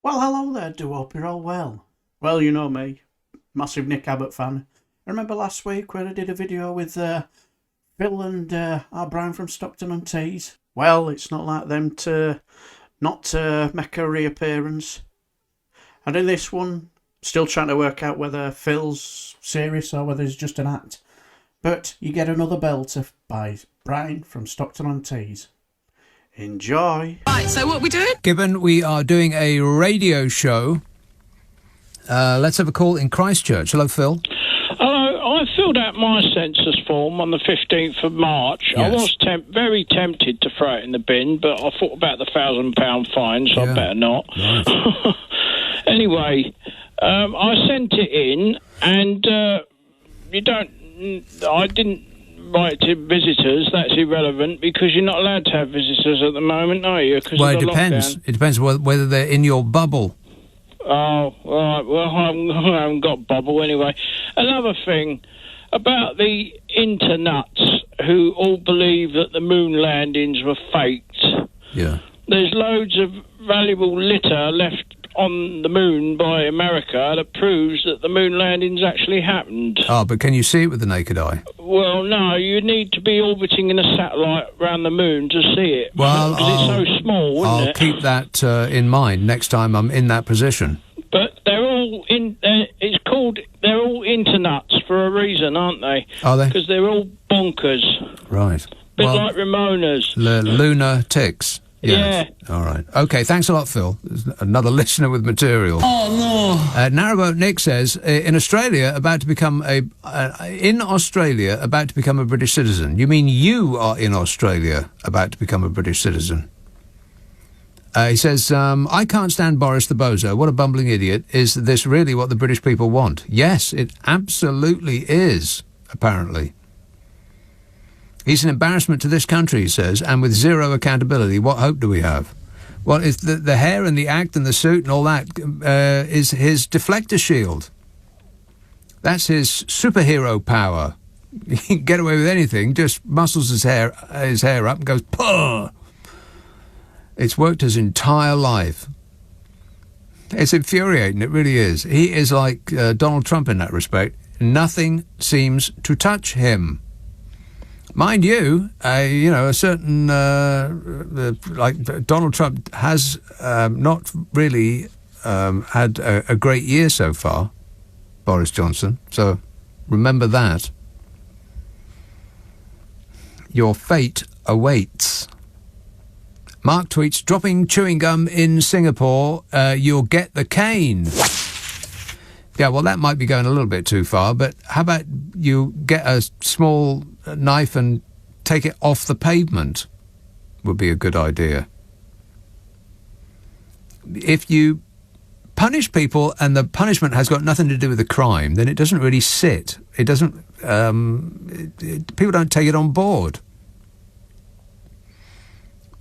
Well, hello there, do hope you're all well. Well, you know me, massive Nick Abbot fan. I remember last week where I did a video with Phil and our Brian from Stockton on Tees. Well, it's not like them to not make a reappearance. And in this one, still trying to work out whether Phil's serious or whether it's just an act. But you get another belter by Brian from Stockton on Tees. Enjoy. Right, so what are we doing? Given we are doing a radio show, let's have a call in Christchurch. Hello, Phil. Hello, I filled out my census form on the 15th of March. Yes. I was very tempted to throw it in the bin, but I thought about the £1,000 fine, so I better not. Right. Anyway, I sent it in, and I didn't write to visitors. That's irrelevant because you're not allowed to have visitors at the moment, are you? Well, it depends. Lockdown. It depends whether they're in your bubble. Oh, right. Well, I haven't got bubble anyway. Another thing about the internuts who all believe that the moon landings were faked. Yeah. There's loads of valuable litter left on the moon by America that proves that the moon landings actually happened. Oh, but can you see it with the naked eye? Well, no, you need to be orbiting in a satellite around the moon to see it. Well, because it's so small, isn't I'll it? keep that in mind next time I'm in that position. But they're all they're all internuts for a reason, aren't they? Are they? Because they're all bonkers. Right. Bit like Ramona's. Lunar ticks. Yes. Yeah. All right. Okay, thanks a lot, Phil. There's another listener with material. Oh, no. Narrowboat Nick says, in Australia, about to become a British citizen. You mean you are in Australia about to become a British citizen? He says, I can't stand Boris the bozo. What a bumbling idiot. Is this really what the British people want? Yes, it absolutely is, apparently. He's an embarrassment to this country, he says, and with zero accountability, what hope do we have? Well, it's the hair and the act and the suit and all that is his deflector shield. That's his superhero power. He can get away with anything, just muscles his hair up and goes, puh! It's worked his entire life. It's infuriating, it really is. He is like Donald Trump in that respect. Nothing seems to touch him. Mind you, a certain, like Donald Trump has not really had a great year so far, Boris Johnson, so remember that. Your fate awaits. Mark tweets, dropping chewing gum in Singapore, you'll get the cane. Yeah, well, that might be going a little bit too far, but how about you get a small knife and take it off the pavement? Would be a good idea. If you punish people and the punishment has got nothing to do with the crime, then it doesn't really sit. It doesn't... people don't take it on board.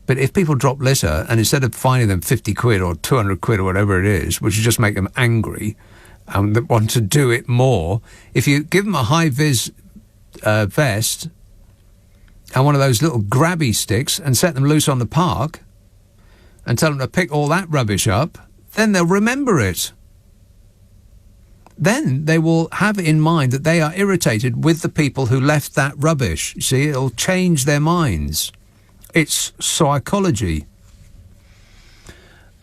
But if people drop litter, and instead of fining them 50 quid or 200 quid or whatever it is, which would just make them angry and want to do it more, if you give them a high-vis vest and one of those little grabby sticks and set them loose on the park and tell them to pick all that rubbish up, then they'll remember it. Then they will have in mind that they are irritated with the people who left that rubbish. You see, it'll change their minds. It's psychology.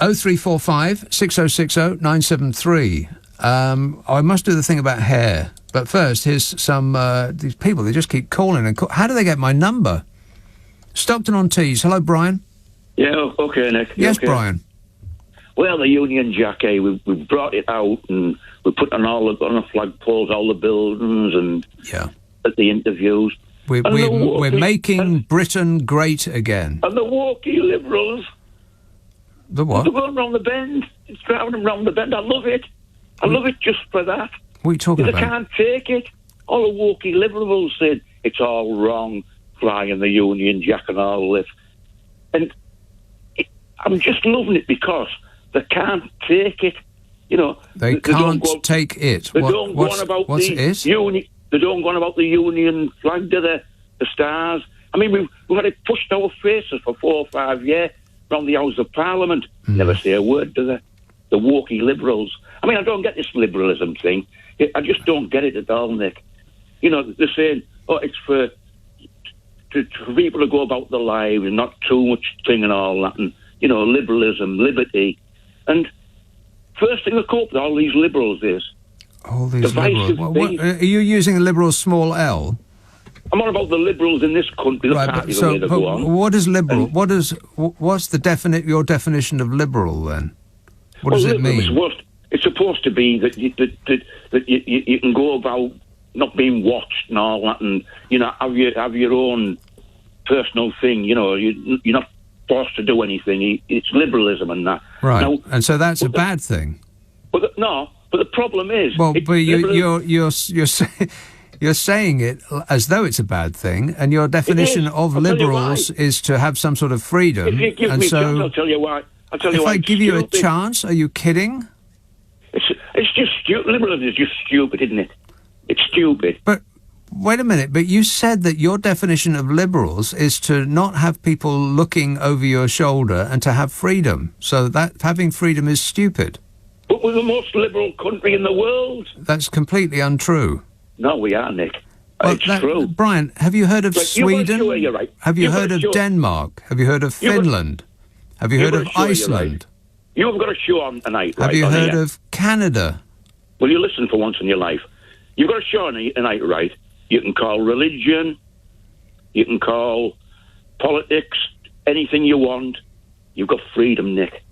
0345 6060 973. I must do the thing about hair. But first, here's some... these people, they just keep calling and how do they get my number? Stockton on Tees. Hello, Brian. Yeah, okay, Nick. Yes, okay? Brian. Well, the Union Jack, we brought it out and we put on the flagpoles, all the buildings and at the interviews. We're making Britain great again. And the walkie liberals. The what? They're going round the bend. It's driving them round the bend. I love it. I love it just for that. What are you talking about? They can't take it. All the walkie liberals said it's all wrong, flying the Union Jack and all this. And I'm just loving it because they can't take it. You know, they can't take it. They don't go on about what's the it? They don't go on about the Union flag, do they? The stars. I mean, we've had it pushed our faces for 4 or 5 years around the House of Parliament. Never say a word, do they? the walkie liberals. I mean, I don't get this liberalism thing. I just don't get it at all, Nick. You know, they're saying, oh, it's for people to go about their lives and not too much thing and all that, and, you know, liberalism, liberty. And first thing that come up with all these liberals is... All these divisive liberals. Are you using the liberals small L? I'm on about the liberals in this country, the party, the way they go on. What is liberal? What's the your definition of liberal, then? What does it mean? It's supposed to be that you can go about not being watched and all that, and, you know, have your own personal thing. You know, you're not forced to do anything. It's liberalism and that. Right, now, and so that's a bad thing. But the problem is... Well, but you're saying it as though it's a bad thing, and your definition of liberals is to have some sort of freedom. If you give me a chance, I'll tell you why. If I give you a chance, are you kidding? It's just stupid. Liberalism is just stupid, isn't it? It's stupid. But wait a minute. But you said that your definition of liberals is to not have people looking over your shoulder and to have freedom. So that having freedom is stupid. But we're the most liberal country in the world. That's completely untrue. No, we are, Nick. Well, it's true. Brian, have you heard of Sweden? You're right. Have you heard of Denmark? Have you heard of Finland? Have you heard of Iceland? You've got a show on tonight, right? Have you heard of Canada? Well, you listen for once in your life. You've got a show on tonight, right? You can call religion, you can call politics, anything you want. You've got freedom, Nick.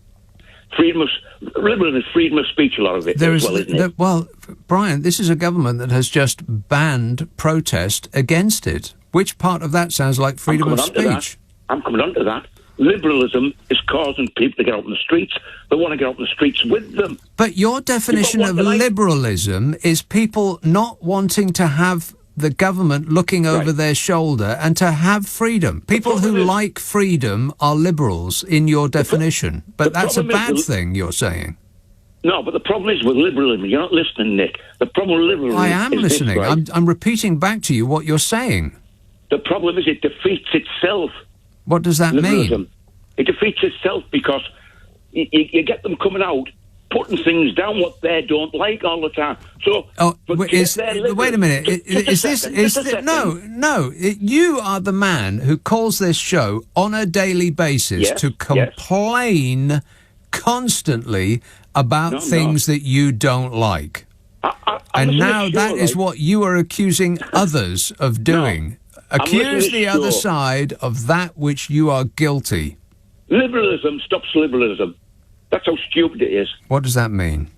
Liberalism is freedom of speech, a lot of it, isn't it? Well, Brian, this is a government that has just banned protest against it. Which part of that sounds like freedom of speech? I'm coming on to that. Liberalism is causing people to get out in the streets. They want to get out in the streets with them. But your definition of liberalism is people not wanting to have the government looking over their shoulder and to have freedom. People who like freedom are liberals in your definition. But that's a bad thing, you're saying. No, but the problem is with liberalism. You're not listening, Nick. The problem with liberalism I am listening. This, right? I'm repeating back to you what you're saying. The problem is it defeats itself. What does that mean? It defeats itself because you get them coming out, putting things down what they don't like all the time. So, wait a minute. No. You are the man who calls this show on a daily basis to complain constantly about things that you don't like. And now that is what you are accusing others of doing. Accuse the other side of that which you are guilty. Liberalism stops liberalism. That's how stupid it is. What does that mean?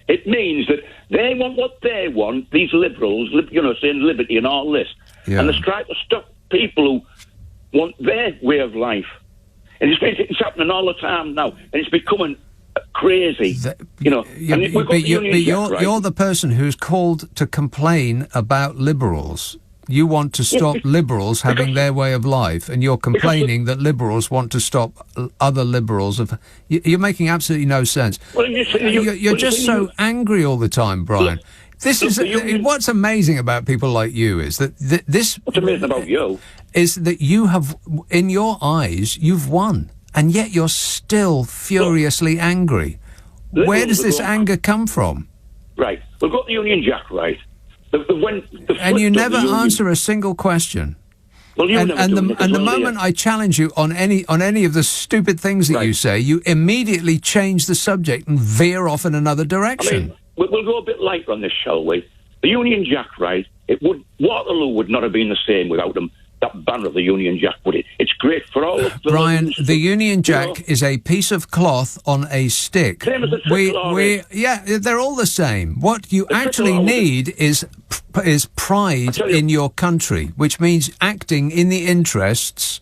It means that they want what they want, these liberals, you know, saying liberty and all this. Yeah. And they're trying to stop people who want their way of life. And it's happening all the time now. And it's becoming crazy. You're the person who's called to complain about liberals. You want to stop liberals having their way of life, and you're complaining that liberals want to stop other liberals. You're making absolutely no sense. Well, you're just so angry all the time, Brian. This is what's amazing about people like you is that this. What's amazing about you is that you have, in your eyes, you've won, and yet you're still furiously angry. Where does this anger come from? Right, we've got the Union Jack, right. And you never answer a single question. Well, the moment I challenge you on any of the stupid things that you say, you immediately change the subject and veer off in another direction. I mean, we'll go a bit lighter on this, shall we? The Union Jack, right? Waterloo would not have been the same without them. That banner of the Union Jack, would it? It's great for all of the Brian, the Union Jack is a piece of cloth on a stick. Same as a tricolor. They're all the same. What you actually need is pride in your country, which means acting in the interests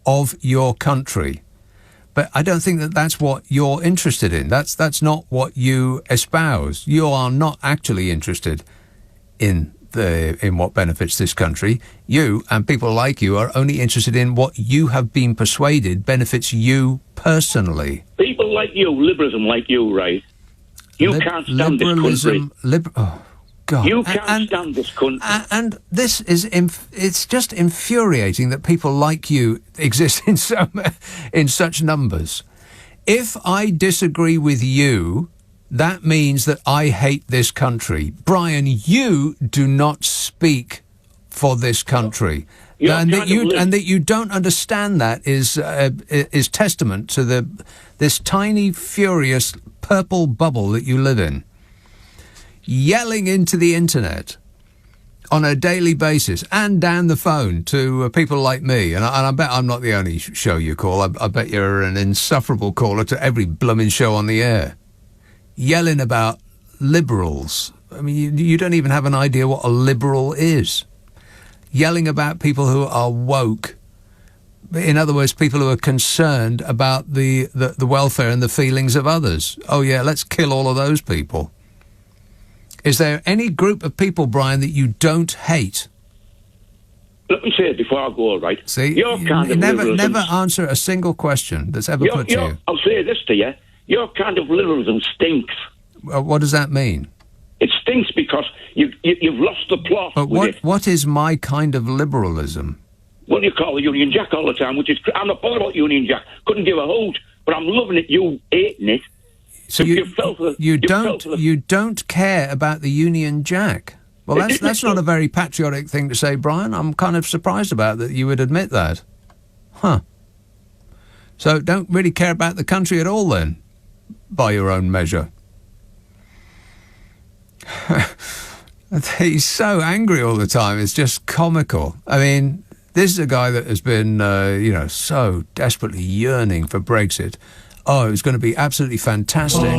of your country. But I don't think that that's what you're interested in. That's not what you espouse. You are not actually interested in what benefits this country. You and people like you are only interested in what you have been persuaded benefits you personally. People like you, liberalism like you, right? You can't stand this country. Oh, God. You can't stand this country. And this is, it's just infuriating that people like you exist in such numbers. If I disagree with you, that means that I hate this country. Brian, you do not speak for this country. And that you don't understand that is testament to this tiny, furious purple bubble that you live in. Yelling into the internet on a daily basis and down the phone to people like me. And I bet I'm not the only show you call. I bet you're an insufferable caller to every blooming show on the air. Yelling about liberals. I mean, you don't even have an idea what a liberal is. Yelling about people who are woke. In other words, people who are concerned about the welfare and the feelings of others. Oh, yeah, let's kill all of those people. Is there any group of people, Brian, that you don't hate? Let me say it before I go, right? See, never answer a single question that's ever put to you. I'll say this to you. Your kind of liberalism stinks. What does that mean? It stinks because you've lost the plot. But what is my kind of liberalism? Well, you call the Union Jack all the time, which is... I'm not bothered about Union Jack. Couldn't give a hoot. But I'm loving it, you hating it. So you don't care about the Union Jack? Well, that's not a very patriotic thing to say, Brian. I'm kind of surprised about that you would admit that. Huh. So don't really care about the country at all then, by your own measure. He's so angry all the time. It's just comical. I mean, this is a guy that has been, so desperately yearning for Brexit. Oh, it was going to be absolutely fantastic.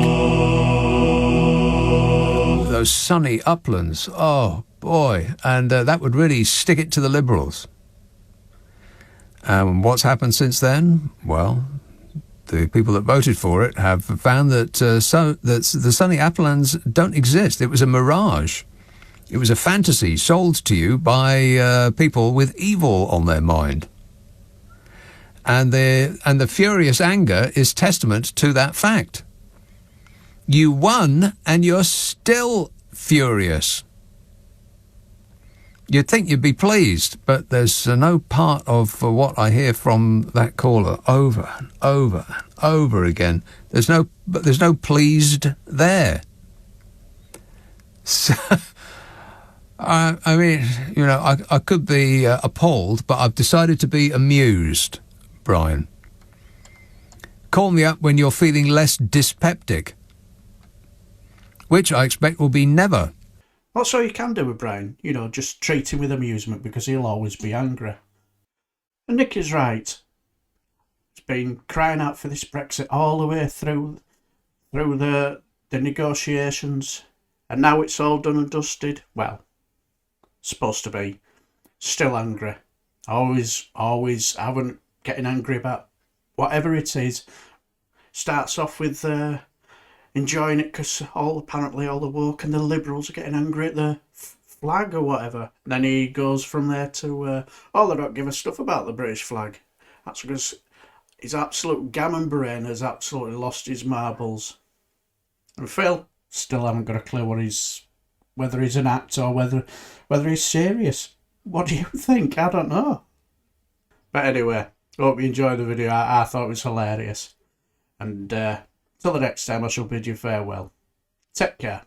Those sunny uplands. Oh, boy. And that would really stick it to the Liberals. What's happened since then? Well, the people that voted for it have found that the sunny uplands don't exist. It was a mirage. It was a fantasy sold to you by people with evil on their mind. And the furious anger is testament to that fact. You won, and you're still furious. You'd think you'd be pleased, but there's no part of what I hear from that caller over and over and over again. There's no pleased there. So, I mean, I could be appalled, but I've decided to be amused. Brian, call me up when you're feeling less dyspeptic, which I expect will be never. That's all you can do with Brian. Just treat him with amusement because he'll always be angry. And Nick is right. He's been crying out for this Brexit all the way through the negotiations, and now it's all done and dusted. Well, supposed to be. Still angry. Always getting angry about whatever it is. Starts off with enjoying it because apparently all the woke and the liberals are getting angry at the flag or whatever. And then he goes from there to, they don't give a stuff about the British flag. That's because his absolute gammon brain has absolutely lost his marbles. And Phil still haven't got a clue whether he's an actor or whether he's serious. What do you think? I don't know. But anyway, hope you enjoyed the video. I thought it was hilarious. And till the next time, I shall bid you farewell. Take care.